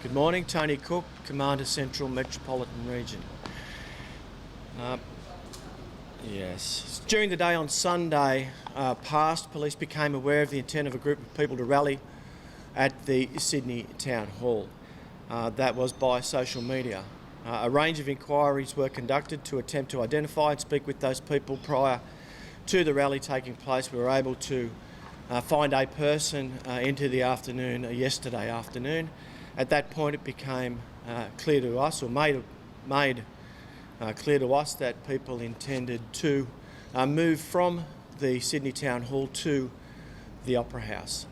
Good morning, Tony Cook, Commander Central Metropolitan Region. Yes, during the day on Sunday past, police became aware of the intent of a group of people to rally at the Sydney Town Hall. That was by social media. A range of inquiries were conducted to attempt to identify and speak with those people prior to the rally taking place. We were able to find a person into the afternoon, yesterday afternoon. At that point it became clear to us, or made clear to us, that people intended to move from the Sydney Town Hall to the Opera House.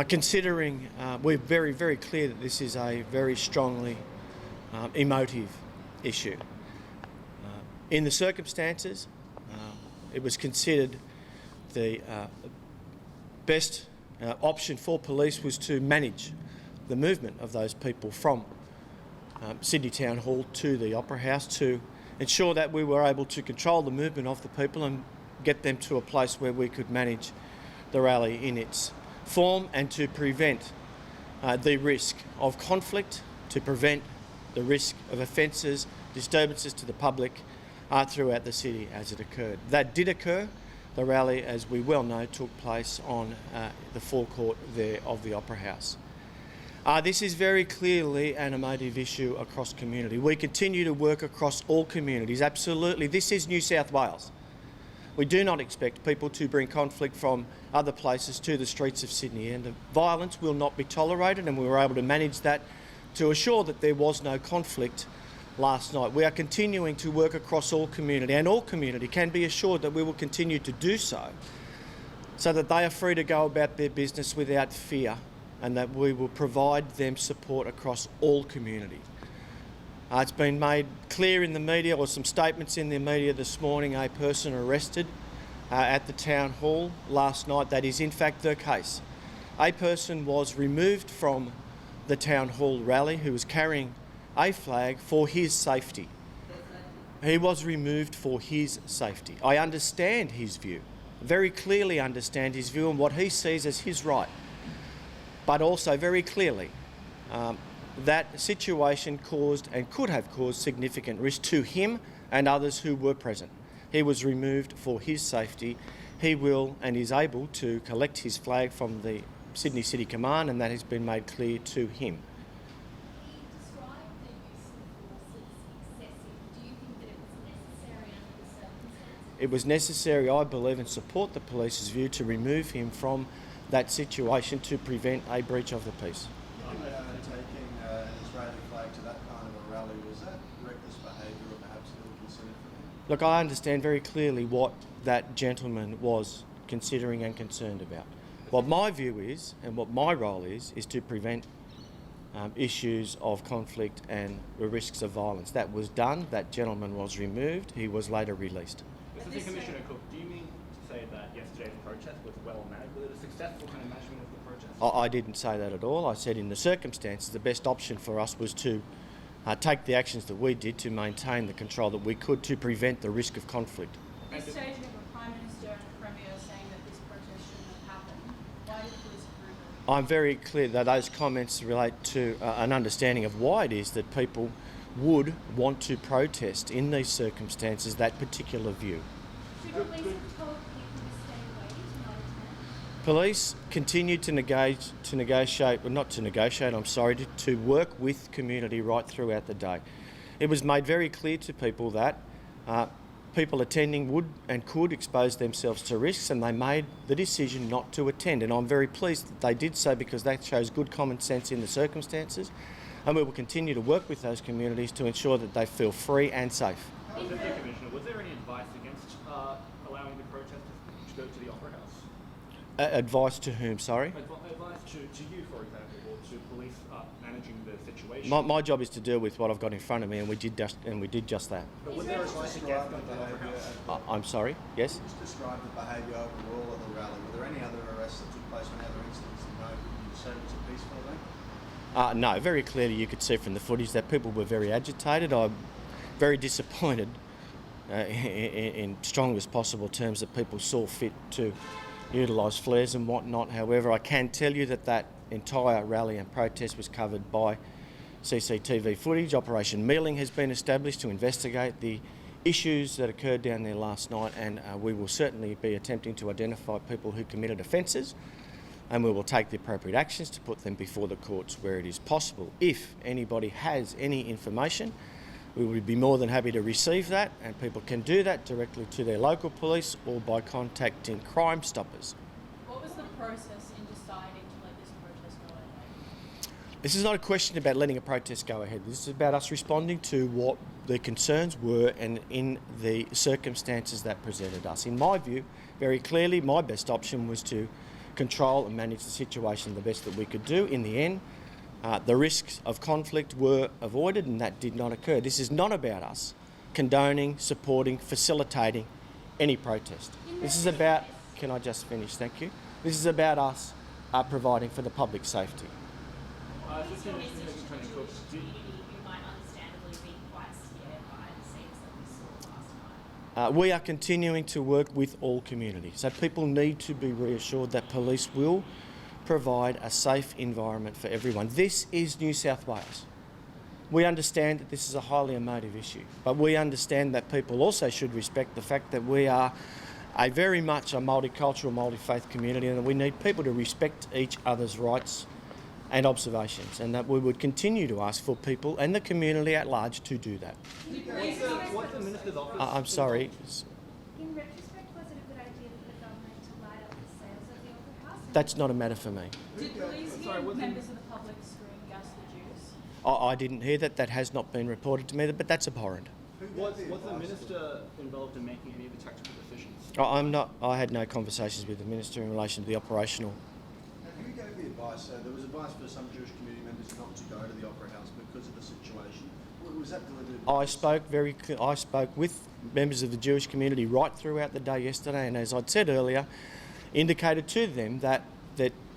Considering we're very, very clear that this is a very strongly emotive issue. In the circumstances, it was considered the best option for police was to manage the movement of those people from Sydney Town Hall to the Opera House, to ensure that we were able to control the movement of the people and get them to a place where we could manage the rally in its form, and to prevent the risk of conflict, to prevent the risk of offences, disturbances to the public throughout the city as it occurred. That did occur. The rally, as we well know, took place on the forecourt there of the Opera House. This is very clearly an emotive issue across community. We continue to work across all communities, absolutely. This is New South Wales. We do not expect people to bring conflict from other places to the streets of Sydney, and the violence will not be tolerated, and we were able to manage that to assure that there was no conflict last night. We are continuing to work across all community, and all community can be assured that we will continue to do so that they are free to go about their business without fear, and that we will provide them support across all community. It's been made clear in the media, or some statements in the media this morning, a person arrested at the Town Hall last night. That is in fact the case. A person was removed from the Town Hall rally who was carrying a flag for his safety. He was removed for his safety. I understand his view, very clearly understand his view and what he sees as his right, but also very clearly that situation caused and could have caused significant risk to him and others who were present. He was removed for his safety. He will and is able to collect his flag from the Sydney City Command, and that has been made clear to him. It was necessary, I believe, and support the police's view, to remove him from that situation to prevent a breach of the peace. Taking an Israeli flag to that kind of a rally, was that reckless behaviour or perhaps ill-considered for him? Look, I understand very clearly what that gentleman was considering and concerned about. What my view is, and what my role is to prevent issues of conflict and the risks of violence. That was done. That gentleman was removed. He was later released. Mr. Commissioner Cook, do you mean to say that yesterday's protest was well managed? Was it a successful kind of management of the protest? I didn't say that at all. I said in the circumstances the best option for us was to take the actions that we did to maintain the control that we could to prevent the risk of conflict. This stage, we have a Prime Minister and a Premier saying that this protest shouldn't have happened. Why did police approve it? I'm very clear that those comments relate to an understanding of why it is that people would want to protest in these circumstances that particular view. Should police have told people to stay away, to not attend? Police continued to work with community right throughout the day. It was made very clear to people that people attending would and could expose themselves to risks, and they made the decision not to attend. And I'm very pleased that they did so, because that shows good common sense in the circumstances. And we will continue to work with those communities to ensure that they feel free and safe. Mr. Commissioner, was there any advice against allowing the protesters to go to the Opera House? Advice to whom, sorry? Advice to you, for example, or to police managing the situation? My job is to deal with what I've got in front of me, and we did just that. But was there advice against going to the Opera House? I'm sorry, yes? Just describe the behaviour overall of the rally. Were there any other arrests that took place, or any other incidents that you said it was a peaceful event? No, very clearly you could see from the footage that people were very agitated. I'm very disappointed in strongest possible terms that people saw fit to utilise flares and whatnot. However, I can tell you that entire rally and protest was covered by CCTV footage. Operation Mealing has been established to investigate the issues that occurred down there last night, and we will certainly be attempting to identify people who committed offences, and we will take the appropriate actions to put them before the courts where it is possible. If anybody has any information, we would be more than happy to receive that, and people can do that directly to their local police or by contacting Crime Stoppers. What was the process in deciding to let this protest go ahead? This is not a question about letting a protest go ahead. This is about us responding to what the concerns were and in the circumstances that presented us. In my view, very clearly, my best option was to control and manage the situation the best that we could do. In the end, the risks of conflict were avoided, and that did not occur. This is not about us condoning, supporting, facilitating any protest. This is about, can I just finish, thank you. This is about us providing for the public safety. Just in relation to the training course, Community who might understandably be quite scared by the scenes that we saw last night. We are continuing to work with all communities, so people need to be reassured that police will provide a safe environment for everyone. This is New South Wales. We understand that this is a highly emotive issue, but we understand that people also should respect the fact that we are very much a multicultural, multi-faith community, and that we need people to respect each other's rights and observations, and that we would continue to ask for people and the community at large to do that. what's the minister's office? I'm sorry. In retrospect, was it a good idea for the government to light up the sales of the Opera House? That's not a matter for me. Did police Sorry, hear was it- members of the public scream "Gas the Jews"? I didn't hear that. That has not been reported to me, but that's abhorrent. Was the minister involved in making any of the tactical decisions? I'm not. I had no conversations with the minister in relation to the operational. Who gave the advice? So there was advice for some Jewish community members not to go to the Opera House because of the situation. Was that delivered? I spoke with members of the Jewish community right throughout the day yesterday, and as I'd said earlier, indicated to them that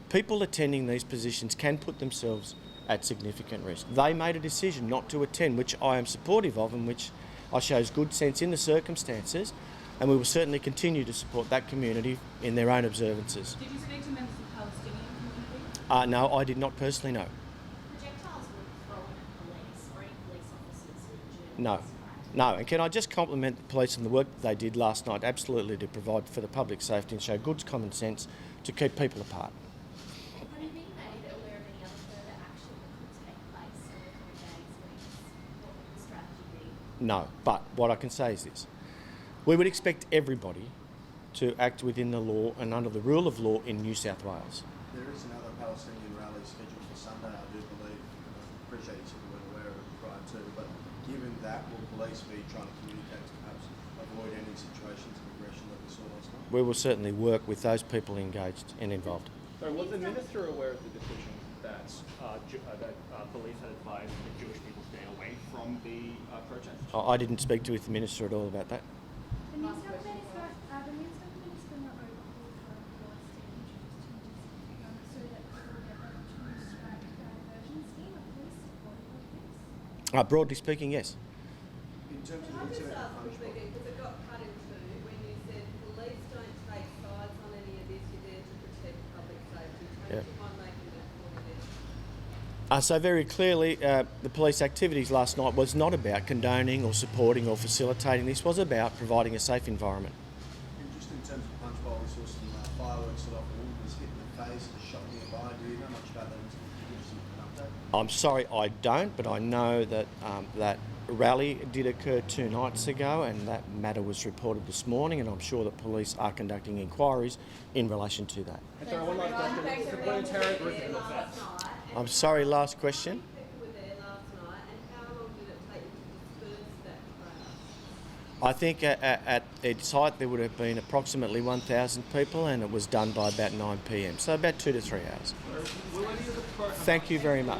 people attending these positions can put themselves at significant risk. They made a decision not to attend, which I am supportive of, and which I shows good sense in the circumstances, and we will certainly continue to support that community in their own observances. Did you speak to members of the Palestinian community? No, I did not personally know. Projectiles were thrown at police or any police officers who No. No, and can I just compliment the police on the work that they did last night, absolutely, to provide for the public safety and show good common sense to keep people apart. Have you been made aware of any other further action that could take place over the coming days, weeks? What would the strategy be? No, but what I can say is this. We would expect everybody to act within the law and under the rule of law in New South Wales. There is another Palestinian rally scheduled for Sunday, I do believe. I appreciate you said you weren't aware of it prior to, but given that, will police be trying to communicate to perhaps avoid any situations of aggression that we saw last night? We will certainly work with those people engaged and involved. So was the minister aware of the decision that police had advised that Jewish people stay away from the protest? I didn't speak to the minister at all about that. The New South Wales Minister not overcalled for Palestine introduced changes so that people get an opportunity to strike diversion scheme. Are police supportive of this? Broadly speaking, yes. In terms of Can I just incidental ask punishment, quickly, because it got cut in two, when you said police don't take sides on any of this, you're there to protect public safety. Yeah. Don't you mind making that point again? So very clearly, the police activities last night was not about condoning or supporting or facilitating. This was about providing a safe environment. and just in terms of punch bowl, we saw some fireworks that off, a woman was hit in the face, a shot nearby. Do you know much about that incident? Can you give us an update? I'm sorry, I don't, but I know that that rally did occur 2 nights ago, and that matter was reported this morning, and I'm sure that police are conducting inquiries in relation to that. And sorry, one last question. So when Tarek was in Last night, and I'm sorry, last question. how many people were there last night, and how long did it take you to disperse that crowd? I think at its height there would have been approximately 1,000 people, and it was done by about 9 p.m, so about 2 to 3 hours. Will any of the Thank you very much.